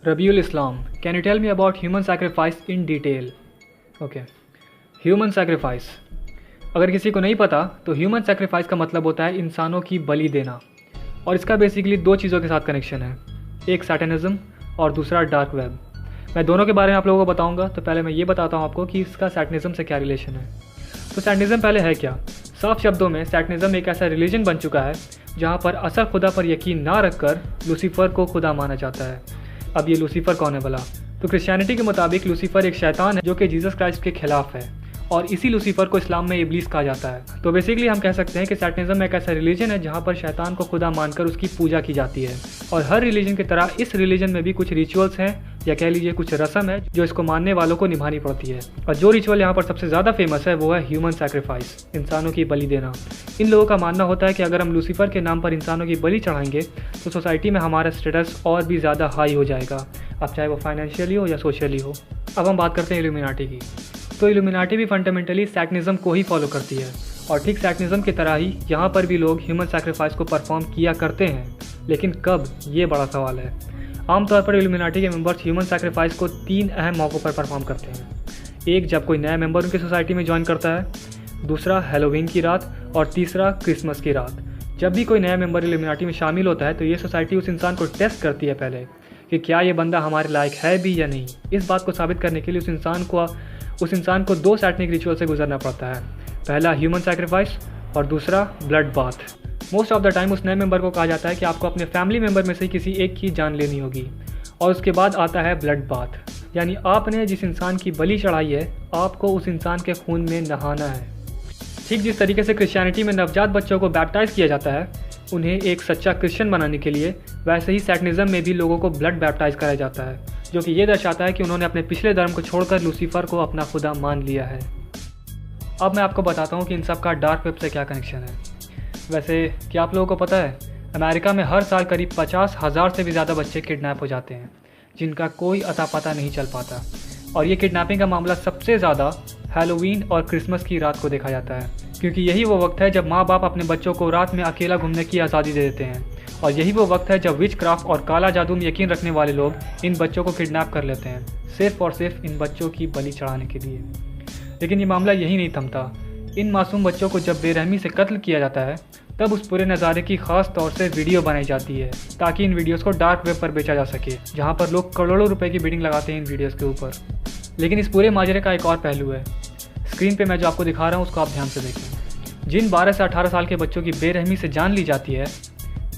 Rabiul Islam, can you tell me about human sacrifice in detail? Okay. Human sacrifice. अगर किसी को नहीं पता तो ह्यूमन sacrifice का मतलब होता है इंसानों की बलि देना, और इसका बेसिकली दो चीज़ों के साथ कनेक्शन है, एक सैटनिज़म और दूसरा डार्क वेब। मैं दोनों के बारे में आप लोगों को बताऊंगा। तो पहले मैं ये बताता हूँ आपको कि इसका सैटनिज़म से क्या रिलेशन है। तो सैटनिज़म पहले है क्या? साफ शब्दों में सैटनिज़म एक ऐसा रिलीजन बन चुका है जहाँ पर असल खुदा पर यकीन ना रखकर लूसीफर को खुदा माना जाता है। अब ये लूसीफर कौन है भला? तो क्रिश्चियनिटी के मुताबिक लूसीफर एक शैतान है जो कि जीसस क्राइस्ट के खिलाफ है, और इसी लूसीफर को इस्लाम में इब्लीस कहा जाता है। तो बेसिकली हम कह सकते हैं कि सैटनिज़म एक ऐसा रिलीजन है जहाँ पर शैतान को खुदा मानकर उसकी पूजा की जाती है। और हर रिलीजन की तरह इस रिलीजन में भी कुछ रिचुअल्स हैं, या कह लीजिए कुछ रस्म है जो इसको मानने वालों को निभानी पड़ती है। और जो रिचुअल यहाँ पर सबसे ज़्यादा फेमस है वो है ह्यूमन सैक्रिफाइस, इंसानों की बलि देना। इन लोगों का मानना होता है कि अगर हम लूसीफर के नाम पर इंसानों की बलि चढ़ाएंगे तो सोसाइटी में हमारा स्टेटस और भी ज़्यादा हाई हो जाएगा, अब चाहे वो फाइनेंशियली हो या सोशली हो। अब हम बात करते हैं इल्यूमिनाटी की। तो इल्यूमिनाटी भी फंडामेंटली सैटनिज़म को ही फॉलो करती है, और ठीक सैटनिज़म की तरह ही यहाँ पर भी लोग ह्यूमन सैक्रिफाइस को परफॉर्म किया करते हैं, लेकिन कब, ये बड़ा सवाल है। आमतौर पर इल्यूमिनाटी के मेंबर्स ह्यूमन सैक्रिफाइस को 3 अहम मौक़ों पर परफॉर्म करते हैं। एक, जब कोई नया मेंबर उनकी सोसाइटी में ज्वाइन करता है, दूसरा हैलोवीन की रात, और तीसरा क्रिसमस की रात। जब भी कोई नया मेंबर इल्यूमिनाटी में शामिल होता है तो ये सोसाइटी उस इंसान को टेस्ट करती है पहले कि क्या ये बंदा हमारे लायक है भी या नहीं। इस बात को साबित करने के लिए उस इंसान को 2 सैटनिक रिचुअल से गुजरना पड़ता है। पहला ह्यूमन सैक्रिफाइस और दूसरा blood bath. Most of the time उस नए मेंबर को कहा जाता है कि आपको अपने फैमिली मेंबर में से किसी एक की जान लेनी होगी, और उसके बाद आता है ब्लड बाथ, यानी आपने जिस इंसान की बलि चढ़ाई है आपको उस इंसान के खून में नहाना है। ठीक जिस तरीके से क्रिश्चियनिटी में नवजात बच्चों को बैप्टाइज किया जाता है उन्हें एक सच्चा क्रिश्चियन बनाने के लिए, वैसे ही सैटनिज़म में भी लोगों को ब्लड बैप्टाइज कराया जाता है, जो कि ये दर्शाता है कि उन्होंने अपने पिछले धर्म को छोड़कर लूसीफर को अपना खुदा मान लिया है। अब मैं आपको बताता हूँ कि इन सब का डार्क वेब से क्या कनेक्शन है। वैसे क्या आप लोगों को पता है, अमेरिका में हर साल करीब 50,000 से भी ज़्यादा बच्चे किडनैप हो जाते हैं जिनका कोई अता पता नहीं चल पाता, और ये किडनैपिंग का मामला सबसे ज़्यादा हैलोवीन और क्रिसमस की रात को देखा जाता है, क्योंकि यही वो वक्त है जब माँ बाप अपने बच्चों को रात में अकेला घूमने की आज़ादी दे देते हैं, और यही वो वक्त है जब विच क्राफ्ट और काला जादू में यकीन रखने वाले लोग इन बच्चों को किडनैप कर लेते हैं, सिर्फ और सिर्फ इन बच्चों की बलि चढ़ाने के लिए। लेकिन ये मामला यही नहीं थमता। इन मासूम बच्चों को जब बेरहमी से कत्ल किया जाता है तब उस पूरे नज़ारे की ख़ास तौर से वीडियो बनाई जाती है, ताकि इन वीडियोस को डार्क वेब पर बेचा जा सके, जहां पर लोग करोड़ों रुपए की बिडिंग लगाते हैं इन वीडियोस के ऊपर। लेकिन इस पूरे माजरे का एक और पहलू है। स्क्रीन पे मैं जो आपको दिखा रहा हूँ उसको आप ध्यान से देखें। जिन 12 से 18 साल के बच्चों की बेरहमी से जान ली जाती है,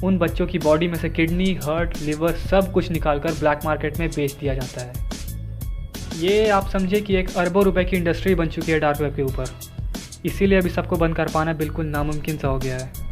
उन बच्चों की बॉडी में से किडनी, हार्ट, लिवर सब कुछ निकालकर ब्लैक मार्केट में बेच दिया जाता है। ये आप समझे कि एक अरबों रुपए की इंडस्ट्री बन चुकी है डार्क वेब के ऊपर। इसीलिए अभी सबको बंद कर पाना बिल्कुल नामुमकिन सा हो गया है।